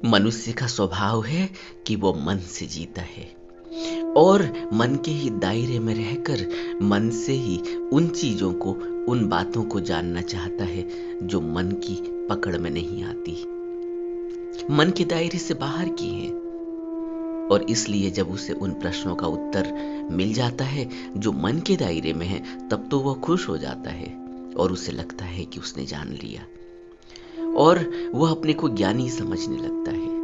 मनुष्य का स्वभाव है कि वो मन से जीता है और मन के ही दायरे में रहकर मन से ही उन चीजों को, उन बातों को जानना चाहता है जो मन की पकड़ में नहीं आती, मन के दायरे से बाहर की हैं। और इसलिए जब उसे उन प्रश्नों का उत्तर मिल जाता है जो मन के दायरे में है, तब तो वह खुश हो जाता है और उसे लगता है कि उसने जान लिया और वह अपने को ज्ञानी समझने लगता है।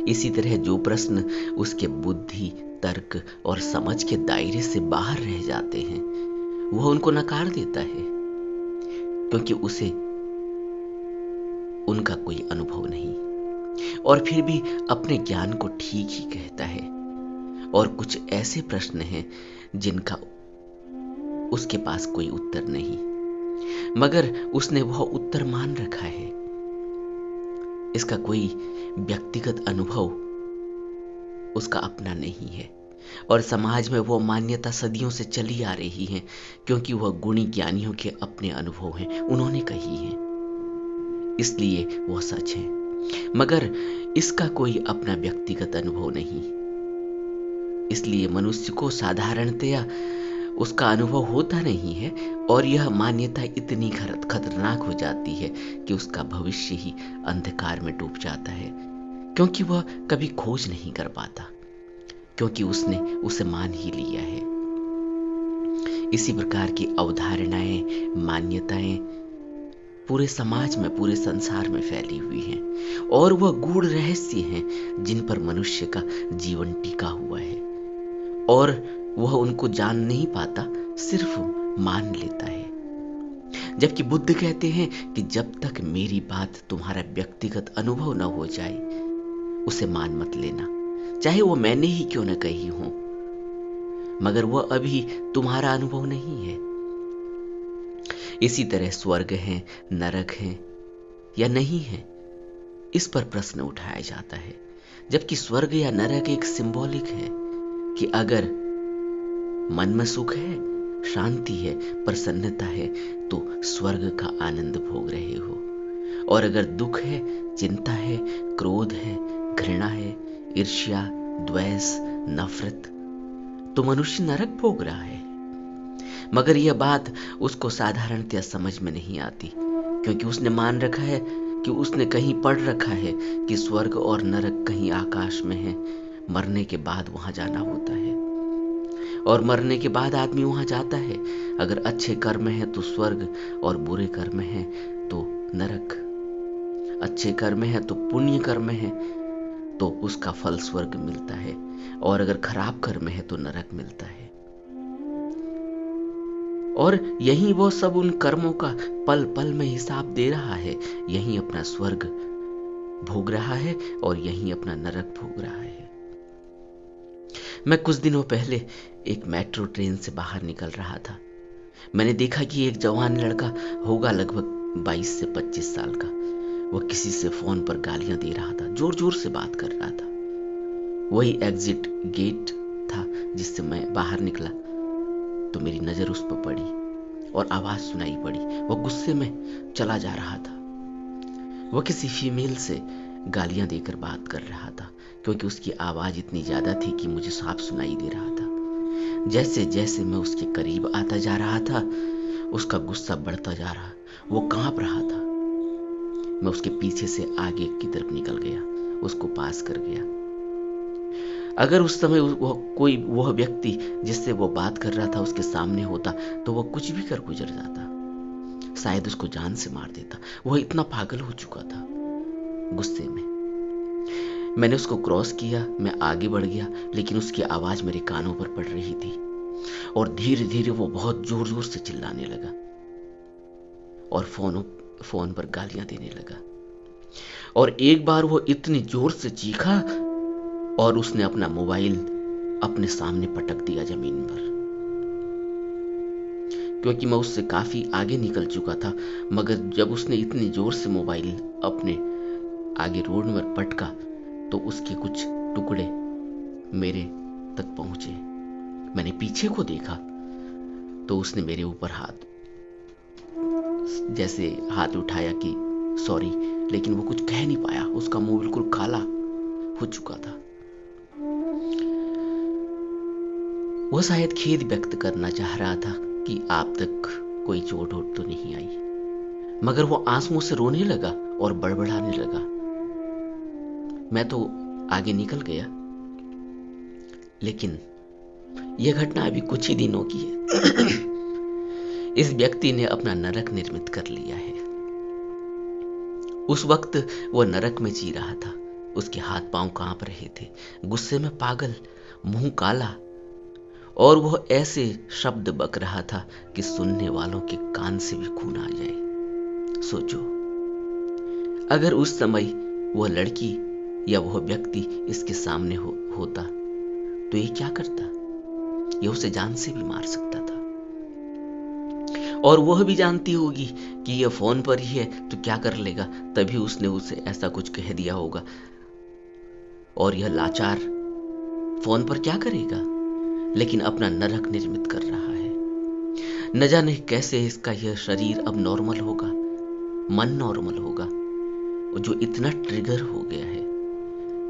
इसी तरह जो प्रश्न उसके बुद्धि, तर्क और समझ के दायरे से बाहर रह जाते हैं, वह उनको नकार देता है क्योंकि उसे उनका कोई अनुभव नहीं, और फिर भी अपने ज्ञान को ठीक ही कहता है। और कुछ ऐसे प्रश्न हैं जिनका उसके पास कोई उत्तर नहीं, मगर उसने वह उत्तर मान रखा है। इसका कोई व्यक्तिगत अनुभव उसका अपना नहीं है और समाज में वो मान्यता सदियों से चली आ रही है क्योंकि वह गुणी ज्ञानियों के अपने अनुभव हैं, उन्होंने कही है, इसलिए वह सच है। मगर इसका कोई अपना व्यक्तिगत अनुभव नहीं, इसलिए मनुष्य को साधारणतया उसका अनुभव होता नहीं है और यह मान्यता इतनी खतरनाक हो जाती है कि उसका भविष्य ही अंधकार में डूब जाता है, क्योंकि वह कभी खोज नहीं कर पाता, क्योंकि उसने उसे मान ही लिया है। इसी प्रकार की अवधारणाएं, मान्यताएं पूरे समाज में, पूरे संसार में फैली हुई हैं और वह गूढ़ रहस्य हैं जिन पर मनुष्य का जीवन टिका हुआ है और वह उनको जान नहीं पाता, सिर्फ मान लेता है। जबकि बुद्ध कहते हैं कि जब तक मेरी बात तुम्हारा व्यक्तिगत अनुभव न हो जाए, उसे मान मत लेना, चाहे वो मैंने ही क्यों न कही हो, मगर वह अभी तुम्हारा अनुभव नहीं है। इसी तरह स्वर्ग है, नरक है या नहीं है, इस पर प्रश्न उठाया जाता है, जबकि स्वर्ग या नरक एक सिंबॉलिक है कि अगर मन में सुख है, शांति है, प्रसन्नता है, तो स्वर्ग का आनंद भोग रहे हो, और अगर दुख है, चिंता है, क्रोध है, घृणा है, ईर्ष्या, द्वेष, नफरत, तो मनुष्य नरक भोग रहा है। मगर यह बात उसको साधारणतया समझ में नहीं आती, क्योंकि उसने मान रखा है कि उसने कहीं पढ़ रखा है कि स्वर्ग और नरक कहीं आकाश में है, मरने के बाद वहां जाना होता है और मरने के बाद आदमी वहां जाता है। अगर अच्छे कर्म है तो स्वर्ग और बुरे कर्म है तो नरक, अच्छे कर्म है तो पुण्य कर्म है तो उसका फल स्वर्ग मिलता है, और अगर खराब कर्म है तो नरक मिलता है। और यही वो सब उन कर्मों का पल पल में हिसाब दे रहा है, यही अपना स्वर्ग भोग रहा है और यही अपना नरक भोग रहा है। मैं कुछ दिनों पहले एक मेट्रो ट्रेन से बाहर निकल रहा था। मैंने देखा कि एक जवान लड़का होगा, लगभग 22 से 25 साल का, वह किसी से फोन पर गालियां दे रहा था, जोर जोर से बात कर रहा था। वही एग्जिट गेट था जिससे मैं बाहर निकला, तो मेरी नजर उस पर पड़ी और आवाज सुनाई पड़ी। वह गुस्से में चला जा रहा था। वह किसी फीमेल से गालियां देकर बात कर रहा था, क्योंकि उसकी आवाज इतनी ज्यादा थी कि मुझे साफ सुनाई दे रहा था। जैसे जैसे मैं उसके करीब आता जा रहा था, उसका गुस्सा बढ़ता जा रहा, वो कांप रहा था। मैं उसके पीछे से आगे की तरफ निकल गया, उसको पास कर गया। अगर उस समय वह व्यक्ति जिससे वो बात कर रहा था उसके सामने होता तो वह कुछ भी कर गुजर जाता, शायद उसको जान से मार देता। वह इतना पागल हो चुका था गुस्से में। मैंने उसको क्रॉस किया, मैं आगे बढ़ गया, लेकिन उसकी आवाज मेरे कानों पर पड़ रही थी और धीरे धीरे वो बहुत जोर जोर से चिल्लाने लगा और फोन पर गालियां देने लगा। और एक बार वो इतनी जोर से चीखा और उसने अपना मोबाइल अपने सामने पटक दिया जमीन पर। क्योंकि मैं उससे काफी आगे निकल चुका था, मगर जब उसने इतनी जोर से मोबाइल अपने आगे रोड में पटका तो उसके कुछ टुकड़े मेरे तक पहुंचे। मैंने पीछे को देखा तो उसने मेरे ऊपर हाथ उठाया कि सॉरी, लेकिन वो कुछ कह नहीं पाया, उसका उसका मुंह बिल्कुल काला हो चुका था। वो शायद खेद व्यक्त करना चाह रहा था कि आप तक कोई चोट वोट तो नहीं आई, मगर वो आंसुओं से रोने लगा और बड़बड़ाने लगा। मैं तो आगे निकल गया, लेकिन यह घटना अभी कुछ ही दिनों की है। इस व्यक्ति ने अपना नरक निर्मित कर लिया है। उस वक्त वो नरक में जी रहा था। उसके हाथ पांव कांप रहे थे, गुस्से में पागल, मुंह काला, और वह ऐसे शब्द बक रहा था कि सुनने वालों के कान से भी खून आ जाए। सोचो, अगर उस समय वह लड़की या वह व्यक्ति इसके सामने होता तो ये क्या करता? यह उसे जान से भी मार सकता था। और वह भी जानती होगी कि यह फोन पर ही है तो क्या कर लेगा, तभी उसने उसे ऐसा कुछ कह दिया होगा। और यह लाचार फोन पर क्या करेगा, लेकिन अपना नरक निर्मित कर रहा है। न जाने कैसे इसका यह शरीर अब नॉर्मल होगा, मन नॉर्मल होगा, जो इतना ट्रिगर हो गया है।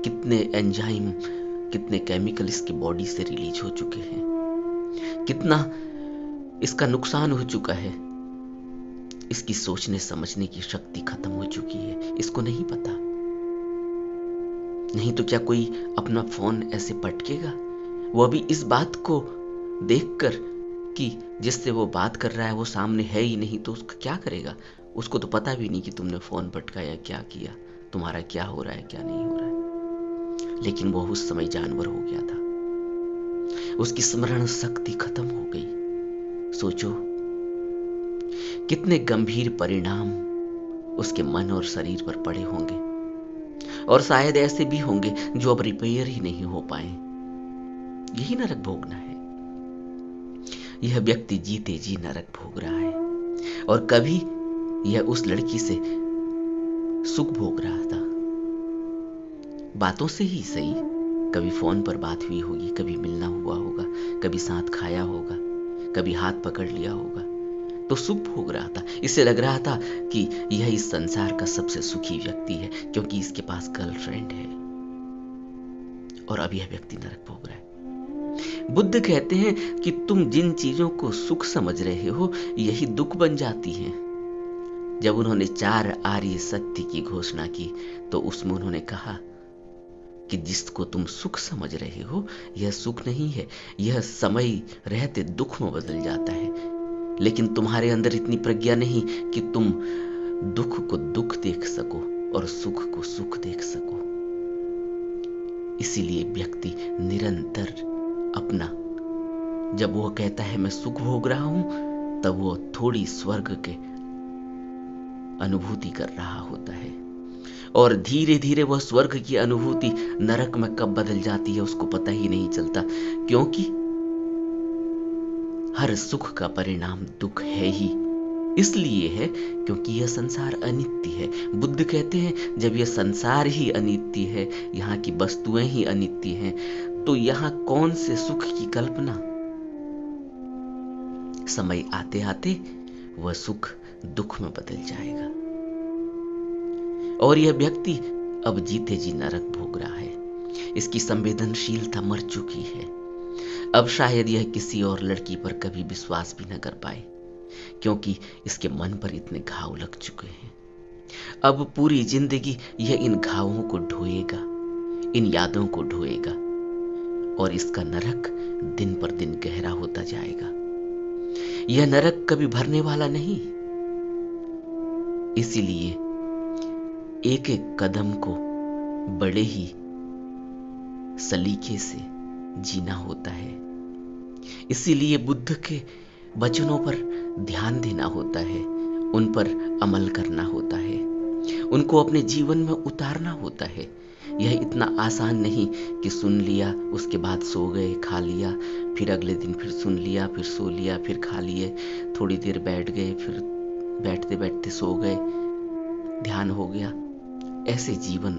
कितने एंजाइम, कितने केमिकल इसकी बॉडी से रिलीज हो चुके हैं, कितना इसका नुकसान हो चुका है। इसकी सोचने समझने की शक्ति खत्म हो चुकी है, इसको नहीं पता। नहीं तो क्या कोई अपना फोन ऐसे पटकेगा, वो भी इस बात को देखकर कि जिससे वो बात कर रहा है वो सामने है ही नहीं, तो उसका क्या करेगा? उसको तो पता भी नहीं कि तुमने फोन पटकाया, क्या किया, तुम्हारा क्या हो रहा है, क्या नहीं हो रहा है। लेकिन वो उस समय जानवर हो गया था। उसकी स्मरण शक्ति खत्म हो गई। सोचो कितने गंभीर परिणाम उसके मन और शरीर पर पड़े होंगे, और शायद ऐसे भी होंगे जो अब रिपेयर ही नहीं हो पाए। यही नरक भोगना है। यह व्यक्ति जीते जी नरक भोग रहा है, और कभी यह उस लड़की से सुख भोग रहा था। बातों से ही सही, कभी फोन पर बात हुई होगी, कभी मिलना हुआ होगा, कभी साथ खाया होगा, कभी हाथ पकड़ लिया होगा, तो सुख भोग रहा था। इससे लग रहा था कि यह इस संसार का सबसे सुखी व्यक्ति है, क्योंकि इसके पास गर्लफ्रेंड है। और अब यह व्यक्ति नरक भोग रहा है। बुद्ध कहते हैं कि तुम जिन चीजों को सुख समझ रहे हो यही दुख बन जाती हैं। जब उन्होंने 4 आर्य सत्य की घोषणा की तो उसमें उन्होंने कहा कि जिसको तुम सुख समझ रहे हो यह सुख नहीं है, यह समय रहते दुख में बदल जाता है। लेकिन तुम्हारे अंदर इतनी प्रज्ञा नहीं कि तुम दुख को दुख देख सको और सुख को सुख देख सको। इसीलिए व्यक्ति निरंतर अपना, जब वो कहता है मैं सुख भोग रहा हूं, तब वो थोड़ी स्वर्ग के अनुभूति कर रहा होता है, और धीरे धीरे वह स्वर्ग की अनुभूति नरक में कब बदल जाती है उसको पता ही नहीं चलता। क्योंकि हर सुख का परिणाम दुख है ही। इसलिए है क्योंकि यह संसार अनित्य है। बुद्ध कहते हैं जब यह संसार ही अनित्य है, यहाँ की वस्तुएं ही अनित्य हैं, तो यहाँ कौन से सुख की कल्पना? समय आते आते वह सुख दुख में बदल जाएगा, और यह व्यक्ति अब जीते जी नरक भोग रहा है। इसकी संवेदनशीलता मर चुकी है। अब शायद यह किसी और लड़की पर कभी विश्वास भी न कर पाए, क्योंकि इसके मन पर इतने घाव लग चुके हैं। अब पूरी जिंदगी यह इन घावों को ढोएगा, इन यादों को ढोएगा, और इसका नरक दिन पर दिन गहरा होता जाएगा। यह नरक कभी भरने वाला नहीं। इसीलिए एक एक कदम को बड़े ही सलीके से जीना होता है। इसीलिए बुद्ध के वचनों पर ध्यान देना होता है, उन पर अमल करना होता है, उनको अपने जीवन में उतारना होता है। यह इतना आसान नहीं कि सुन लिया उसके बाद सो गए, खा लिया, फिर अगले दिन फिर सुन लिया, फिर सो लिया, फिर खा लिए, थोड़ी देर बैठ गए, फिर बैठते बैठते सो गए, ध्यान हो गया। ऐसे जीवन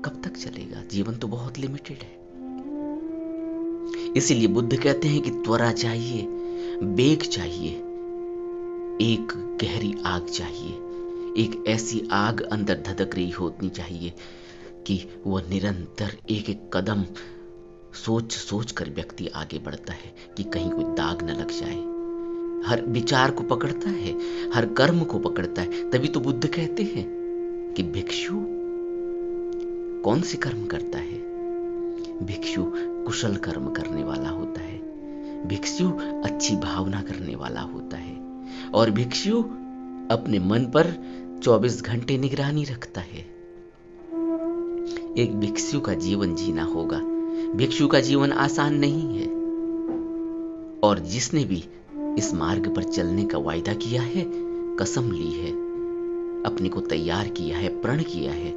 कब तक चलेगा? जीवन तो बहुत लिमिटेड है। इसीलिए बुद्ध कहते हैं कि त्वरा चाहिए, वेग चाहिए, एक गहरी आग चाहिए। एक ऐसी आग अंदर धधक रही होनी चाहिए कि वह निरंतर एक एक कदम सोच सोच कर व्यक्ति आगे बढ़ता है कि कहीं कोई दाग न लग जाए। हर विचार को पकड़ता है, हर कर्म को पकड़ता है। तभी तो बुद्ध कहते हैं कि भिक्षु कौन से कर्म करता है? भिक्षु कुशल कर्म करने वाला होता है, भिक्षु अच्छी भावना करने वाला होता है, और भिक्षु अपने मन पर 24 घंटे निगरानी रखता है। एक भिक्षु का जीवन जीना होगा। भिक्षु का जीवन आसान नहीं है, और जिसने भी इस मार्ग पर चलने का वायदा किया है, कसम ली है, अपने को तैयार किया है, प्रण किया है,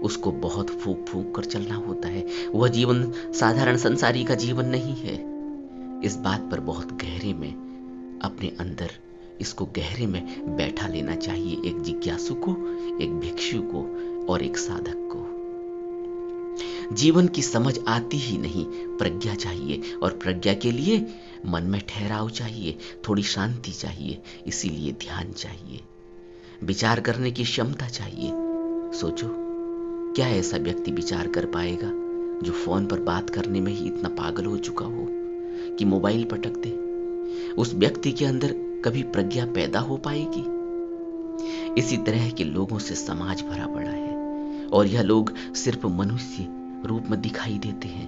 उसको बहुत फूंक फूंक कर चलना होता है। वह जीवन साधारण संसारी का जीवन नहीं है। इस बात पर बहुत गहरे में अपने अंदर इसको गहरे में बैठा लेना चाहिए, एक जिज्ञासु को, एक भिक्षु को और एक साधक को। जीवन की समझ आती ही नहीं, प्रज्ञा चाहिए, और प्रज्ञा के लिए मन में ठहराव चाहिए, थोड़ी शांति चाहिए, इसीलिए ध्यान चाहिए, विचार करने की क्षमता चाहिए। सोचो, क्या ऐसा व्यक्ति विचार कर पाएगा जो फोन पर बात करने में ही इतना पागल हो चुका हो कि मोबाइल पटक दे? उस व्यक्ति के अंदर कभी प्रज्ञा पैदा हो पाएगी? इसी तरह के लोगों से समाज भरा पड़ा है, और यह लोग सिर्फ मनुष्य रूप में दिखाई देते हैं,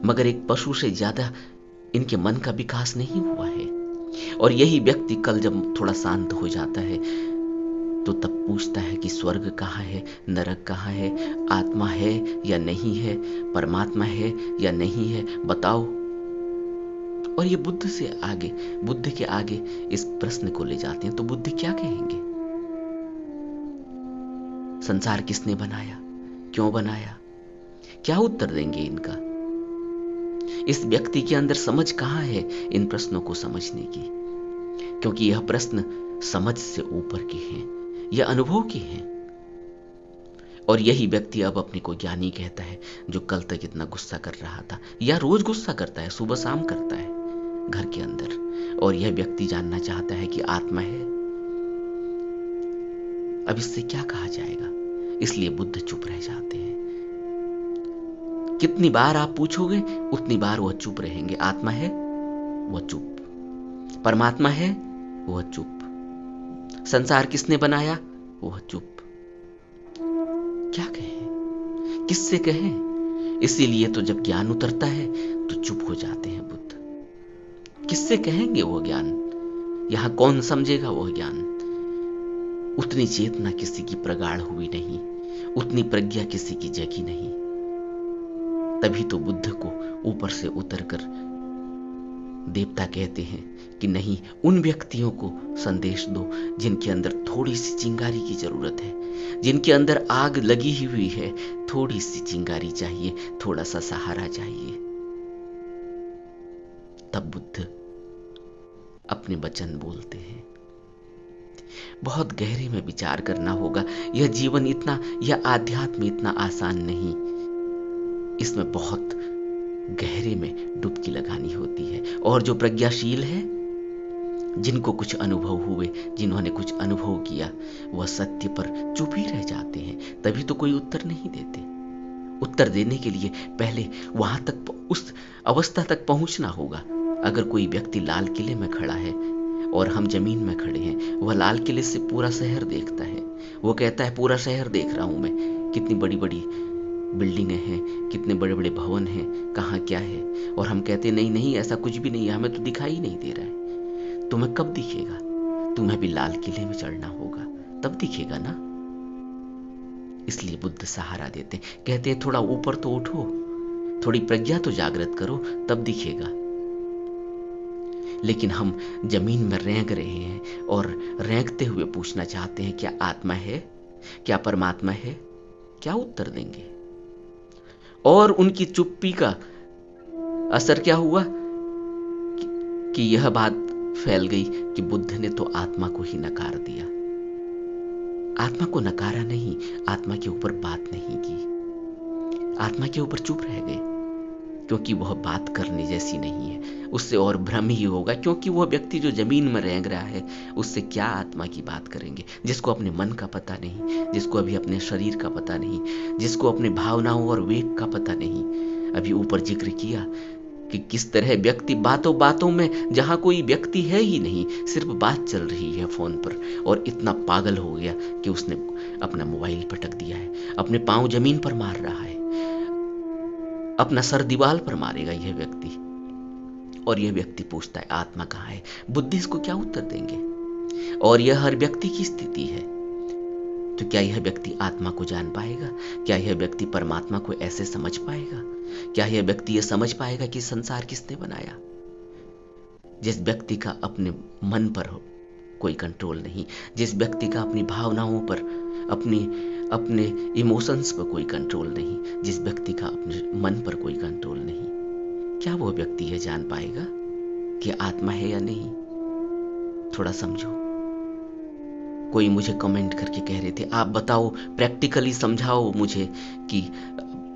मगर एक पशु से ज्यादा इनके मन का विकास नहीं हुआ है। और यही व्यक्ति कल जब थोड़ा शांत हो जाता है तो तब पूछता है कि स्वर्ग कहाँ है, नरक कहाँ है, आत्मा है या नहीं है, परमात्मा है या नहीं है, बताओ। और ये बुद्ध के आगे इस प्रश्न को ले जाते हैं, तो बुद्ध क्या कहेंगे? संसार किसने बनाया, क्यों बनाया? क्या उत्तर देंगे इनका? इस व्यक्ति के अंदर समझ कहां है इन प्रश्नों को समझने की? क्योंकि यह प्रश्न समझ से ऊपर के हैं, यह अनुभव के हैं। और यही व्यक्ति अब अपने को ज्ञानी कहता है, जो कल तक इतना गुस्सा कर रहा था, या रोज गुस्सा करता है, सुबह शाम करता है घर के अंदर। और यह व्यक्ति जानना चाहता है कि आत्मा है। अब इससे क्या कहा जाएगा? इसलिए बुद्ध चुप रह जाते हैं। कितनी बार आप पूछोगे उतनी बार वह चुप रहेंगे। आत्मा है, वह चुप। परमात्मा है, वह चुप। संसार किसने बनाया, वह चुप। क्या कहें, किससे कहें? इसीलिए तो जब ज्ञान उतरता है तो चुप हो जाते हैं बुद्ध। किससे कहेंगे वो ज्ञान? यहां कौन समझेगा वो ज्ञान? उतनी चेतना किसी की प्रगाढ़ हुई नहीं, उतनी प्रज्ञा किसी की जगी नहीं। तभी तो बुद्ध को ऊपर से उतरकर देवता कहते हैं कि नहीं, उन व्यक्तियों को संदेश दो जिनके अंदर थोड़ी सी चिंगारी की जरूरत है, जिनके अंदर आग लगी ही हुई है, थोड़ी सी चिंगारी चाहिए, थोड़ा सा सहारा चाहिए। तब बुद्ध अपने वचन बोलते हैं। बहुत गहरे में विचार करना होगा। यह जीवन इतना, यह आध्यात्म इतना आसान नहीं, इसमें बहुत गहरे में डुबकी लगानी होती है। और जो प्रज्ञाशील है, जिनको कुछ अनुभव हुए, जिन्होंने कुछ अनुभव किया, वह सत्य पर चुप ही रह जाते हैं। तभी तो कोई उत्तर नहीं देते। उत्तर देने के लिए पहले वहां तक, उस अवस्था तक पहुंचना होगा। अगर कोई व्यक्ति लाल किले में खड़ा है और हम जमीन में खड़े हैं, वह लाल किले से पूरा शहर देखता है। वो कहता है पूरा शहर देख रहा हूं मैं, कितनी बड़ी बड़ी बिल्डिंगें हैं, कितने बड़े बड़े भवन हैं, कहाँ क्या है। और हम कहते नहीं नहीं, ऐसा कुछ भी नहीं है, हमें तो दिखाई नहीं दे रहा है। तुम्हें कब दिखेगा? तुम्हें भी लाल किले में चढ़ना होगा, तब दिखेगा ना। इसलिए बुद्ध सहारा देते, कहते हैं थोड़ा ऊपर तो उठो, थोड़ी प्रज्ञा तो जागृत करो, तब दिखेगा। लेकिन हम जमीन में रेंग रहे हैं और रेंगते हुए पूछना चाहते हैं, क्या आत्मा है, क्या परमात्मा है? क्या उत्तर देंगे? और उनकी चुप्पी का असर क्या हुआ कि यह बात फैल गई कि बुद्ध ने तो आत्मा को ही नकार दिया। आत्मा को नकारा नहीं, आत्मा के ऊपर बात नहीं की, आत्मा के ऊपर चुप रह गए। क्योंकि वह बात करने जैसी नहीं है। उससे और भ्रम ही होगा, क्योंकि वह व्यक्ति जो जमीन में रेंग रहा है उससे क्या आत्मा की बात करेंगे, जिसको अपने मन का पता नहीं, जिसको अभी अपने शरीर का पता नहीं, जिसको अपने भावनाओं और वेग का पता नहीं। अभी ऊपर जिक्र किया कि किस तरह व्यक्ति बातों बातों में, जहां कोई व्यक्ति है ही नहीं, सिर्फ बात चल रही है फोन पर, और इतना पागल हो गया कि उसने अपना मोबाइल पटक दिया है, अपने पांव जमीन पर मार रहा है, अपना सर दीवार पर मारेगा यह व्यक्ति। और यह व्यक्ति पूछता है आत्मा कहाँ है? बुद्धि इसको क्या उत्तर देंगे? और यह हर व्यक्ति की स्थिति है। तो क्या यह व्यक्ति आत्मा को जान पाएगा? क्या यह व्यक्ति परमात्मा को ऐसे समझ पाएगा? क्या यह व्यक्ति यह समझ पाएगा कि संसार किसने बनाया? जिस व्यक्ति का अपने मन पर कोई कंट्रोल नहीं, जिस व्यक्ति का अपनी भावनाओं पर, अपने इमोशंस पर कोई कंट्रोल नहीं, जिस व्यक्ति का अपने मन पर कोई कंट्रोल नहीं, क्या वो व्यक्ति यह जान पाएगा कि आत्मा है या नहीं? थोड़ा समझो। कोई मुझे कमेंट करके कह रहे थे, आप बताओ, प्रैक्टिकली समझाओ मुझे कि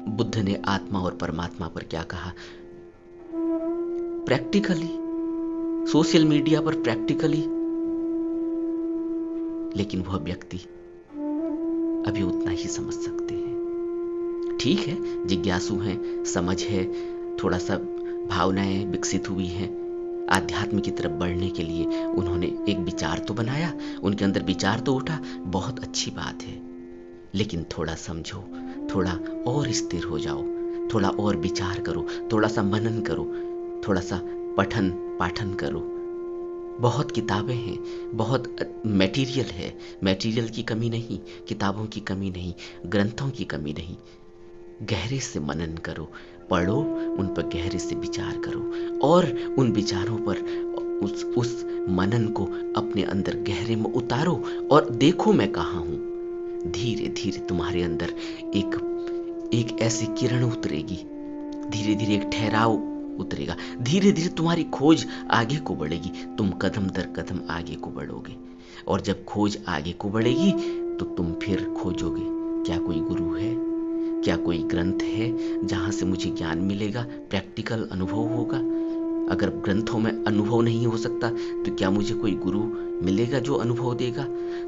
बुद्ध ने आत्मा और परमात्मा पर क्या कहा। प्रैक्टिकली, सोशल मीडिया पर प्रैक्टिकली, लेकिन वह व्यक्ति अभी उतना ही समझ सकते हैं। ठीक है, जिज्ञासु हैं, समझ है, थोड़ा सा भावनाएं विकसित हुई हैं, आध्यात्म की तरफ बढ़ने के लिए उन्होंने एक विचार तो बनाया, उनके अंदर विचार तो उठा, बहुत अच्छी बात है। लेकिन थोड़ा समझो, थोड़ा और स्थिर हो जाओ, थोड़ा और विचार करो, थोड़ा सा मनन करो, थोड़ा सा पठन पाठन करो। बहुत किताबें हैं, बहुत मटेरियल है, मटेरियल की कमी नहीं, किताबों की कमी नहीं, ग्रंथों की कमी नहीं। गहरे से मनन करो, पढ़ो, उन पर गहरे से विचार करो, और उन विचारों पर उस मनन को अपने अंदर गहरे में उतारो, और देखो मैं कहाँ हूं। धीरे धीरे तुम्हारे अंदर एक ऐसी किरण उतरेगी, धीरे धीरे एक ठहराव उतरेगा, धीरे धीरे तुम्हारी खोज आगे को बढ़ेगी, तुम कदम दर कदम आगे को बढ़ोगे। और जब खोज आगे को बढ़ेगी तो तुम फिर खोजोगे, क्या कोई गुरु है, क्या कोई ग्रंथ है जहां से मुझे ज्ञान मिलेगा, प्रैक्टिकल अनुभव होगा। अगर ग्रंथों में अनुभव नहीं हो सकता तो क्या मुझे कोई गुरु मिलेगा जो अनुभव देगा?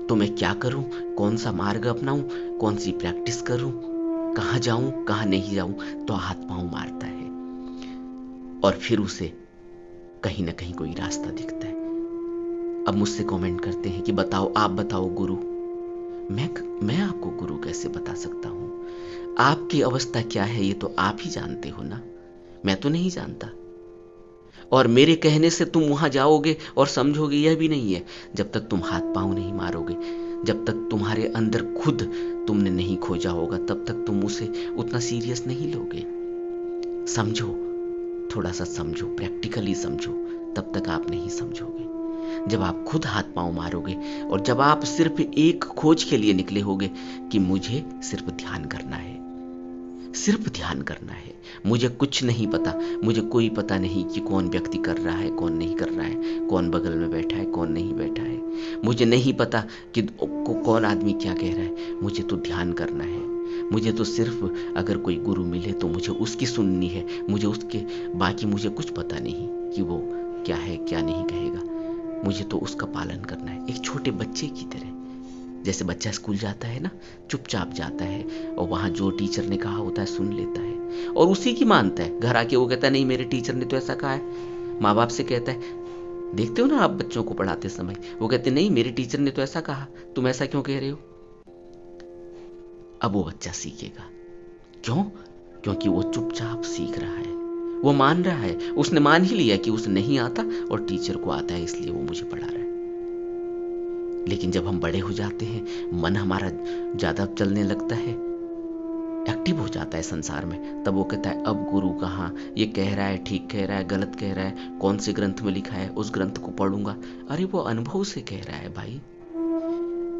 तो मैं क्या करूं, कौन सा मार्ग अपनाऊं, कौन सी प्रैक्टिस करूं, कहां जाऊं कहां नहीं जाऊं? तो हाथ पांव मारता है और फिर उसे कहीं ना कहीं कोई रास्ता दिखता है। अब मुझसे कमेंट करते हैं कि बताओ, आप बताओ गुरु। मैं आपको गुरु कैसे बता सकता हूं? आपकी अवस्था क्या है ये तो आप ही जानते हो ना, मैं तो नहीं जानता। और मेरे कहने से तुम वहां जाओगे और समझोगे, यह भी नहीं है। जब तक तुम हाथ पांव नहीं मारोगे, जब तक तुम्हारे अंदर खुद तुमने नहीं खोजा होगा, तब तक तुम उसे उतना सीरियस नहीं लोगे। समझो, थोड़ा सा समझो, प्रैक्टिकली समझो, तब तक आप नहीं समझोगे। जब आप खुद हाथ पांव मारोगे और जब आप सिर्फ एक खोज के लिए निकले होगे कि मुझे सिर्फ ध्यान करना है, सिर्फ ध्यान करना है, मुझे कुछ नहीं पता, मुझे कोई पता नहीं कि कौन व्यक्ति कर रहा है, कौन नहीं कर रहा है, कौन बगल में बैठा है, कौन नहीं बैठा है, मुझे नहीं पता कि कौन आदमी क्या कह रहा है, मुझे तो ध्यान करना है। मुझे तो सिर्फ अगर कोई गुरु मिले तो मुझे उसकी सुननी है, मुझे उसके बाकी मुझे कुछ पता नहीं कि वो क्या है क्या नहीं कहेगा, मुझे तो उसका पालन करना है। एक छोटे बच्चे की तरह, जैसे बच्चा स्कूल जाता है ना, चुपचाप जाता है और वहां जो टीचर ने कहा होता है सुन लेता है और उसी की मानता है। घर आके वो कहता है नहीं मेरे टीचर ने तो ऐसा कहा है। माँ बाप से कहता है, देखते हो ना आप बच्चों को पढ़ाते समय, वो कहते नहीं मेरे टीचर ने तो ऐसा कहा, तुम ऐसा क्यों कह रहे हो? अब वो बच्चा सीखेगा। क्यों? क्योंकि वो चुपचाप सीख रहा है, वो मान रहा है, उसने मान ही लिया कि उसे नहीं आता और टीचर को आता है, इसलिए वो मुझे पढ़ा रहा है। लेकिन जब हम बड़े हो जाते हैं, मन हमारा ज्यादा चलने लगता है, एक्टिव हो जाता है संसार में, तब वो कहता है अब गुरु कहाँ, ये कह रहा है ठीक कह रहा है गलत कह रहा है, कौन से ग्रंथ में लिखा है, उस ग्रंथ को पढ़ूंगा। अरे वो अनुभव से कह रहा है भाई,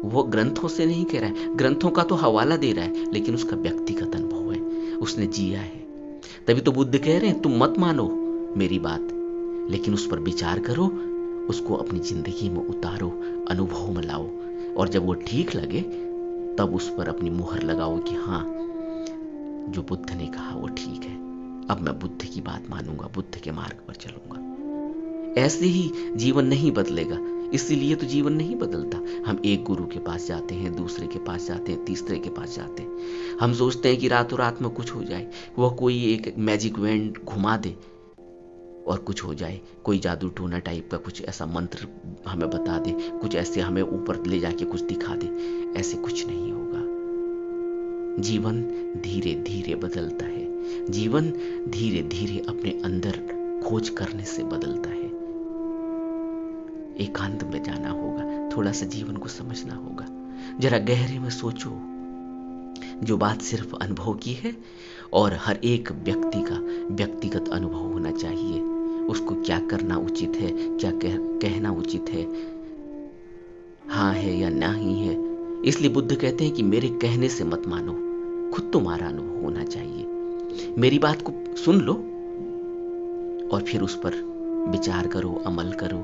वो ग्रंथों से नहीं कह रहा है, ग्रंथों का तो हवाला दे रहा है, लेकिन उसका व्यक्तिगत अनुभव है, उसने जिया है। तभी तो बुद्ध कह रहे हैं तुम मत मानो मेरी बात, लेकिन उस पर विचार करो, उसको अपनी जिंदगी में उतारो, अनुभव में लाओ, और जब वो ठीक लगे तब उस पर अपनी मुहर लगाओ कि हाँ जो बुद्ध ने कहा वो ठीक है, अब मैं बुद्ध की बात मानूंगा, बुद्ध के मार्ग पर चलूंगा। ऐसे ही जीवन नहीं बदलेगा, इसीलिए तो जीवन नहीं बदलता। हम एक गुरु के पास जाते हैं, दूसरे के पास जाते हैं, तीसरे के पास जाते हैं। हम सोचते हैं कि रातों रात में कुछ हो जाए, वह कोई एक मैजिक वैंड घुमा दे और कुछ हो जाए, कोई जादू टोना टाइप का कुछ ऐसा मंत्र हमें बता दे, कुछ ऐसे हमें ऊपर ले जाके कुछ दिखा दे। ऐसे कुछ नहीं होगा। जीवन धीरे धीरे बदलता है। जीवन धीरे धीरे अपने अंदर खोज करने से बदलता है। एकांत में जाना होगा, थोड़ा सा जीवन को समझना होगा, जरा गहरे में सोचो। जो बात सिर्फ अनुभव की है और हर एक व्यक्ति का व्यक्तिगत अनुभव होना चाहिए। उसको क्या करना उचित है, क्या कहना उचित है, हाँ है या नहीं है। इसलिए बुद्ध कहते हैं कि मेरे कहने से मत मानो, खुद तुम्हारा अनुभव होना चाहिए। मेरी बात को सुन लो और फिर उस पर विचार करो, अमल करो,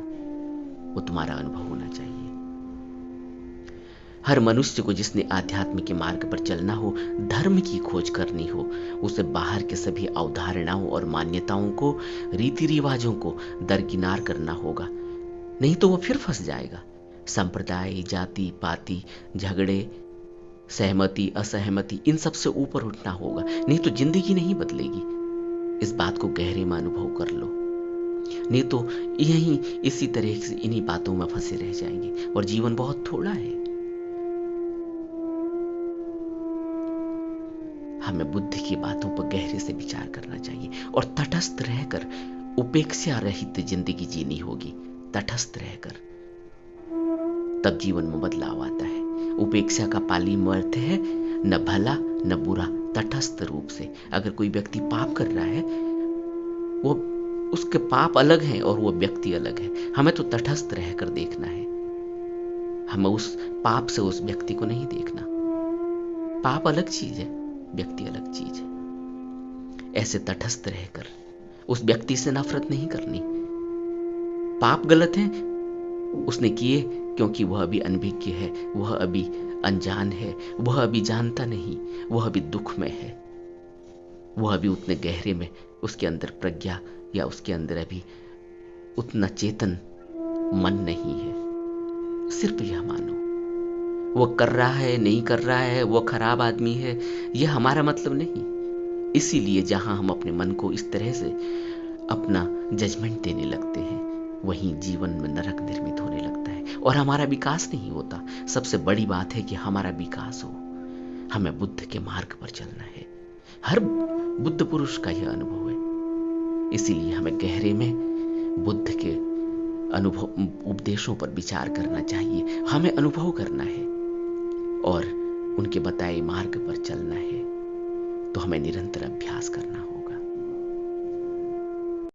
वो तुम्हारा अनुभव होना चाहिए। हर मनुष्य को जिसने आध्यात्म के मार्ग पर चलना हो, धर्म की खोज करनी हो, उसे बाहर के सभी अवधारणाओं और मान्यताओं को, रीति रिवाजों को दरकिनार करना होगा, नहीं तो वो फिर फंस जाएगा। संप्रदाय, जाति पाति, झगड़े, सहमति असहमति, इन सब से ऊपर उठना होगा, नहीं तो जिंदगी नहीं बदलेगी। इस बात को गहरे में अनुभव कर लो, नहीं तो यहीं इसी तरह से इन्हीं बातों में फंसे रह जाएंगे। और जीवन बहुत थोड़ा है। हमें बुद्ध की बातों पर गहरे से विचार करना चाहिए और तटस्थ रहकर उपेक्षा रहित जिंदगी जीनी होगी। तटस्थ रहकर, तब जीवन में बदलाव आता है। उपेक्षा का पाली में अर्थ है न भला न बुरा, तटस्थ रूप से। अगर कोई व्यक्ति पाप कर रहा है, वो उसके पाप अलग हैं और वो व्यक्ति अलग है। हमें तो तटस्थ रहकर देखना है। हमें उस पाप से उस व्यक्ति को नहीं देखना। पाप अलग चीज है, व्यक्ति अलग चीज है। ऐसे तटस्थ रहकर उस व्यक्ति से नफरत नहीं करनी। पाप गलत है, उसने किए क्योंकि वह अभी अनभिज्ञ है, वह अभी अनजान है, वह अभी जानता नहीं, वह अभी दुख में है, वह अभी उतने गहरे में, उसके अंदर प्रज्ञा या उसके अंदर अभी उतना चेतन मन नहीं है। सिर्फ यह मानो, वो कर रहा है नहीं कर रहा है, वो खराब आदमी है, यह हमारा मतलब नहीं। इसीलिए जहां हम अपने मन को इस तरह से अपना जजमेंट देने लगते हैं, वहीं जीवन में नरक निर्मित होने लगता है और हमारा विकास नहीं होता। सबसे बड़ी बात है कि हमारा विकास हो। हमें बुद्ध के मार्ग पर चलना है। हर बुद्ध पुरुष का यह अनुभव है। इसीलिए हमें गहरे में बुद्ध के अनुभव उपदेशों पर विचार करना चाहिए। हमें अनुभव करना है और उनके बताए मार्ग पर चलना है। तो हमें निरंतर अभ्यास करना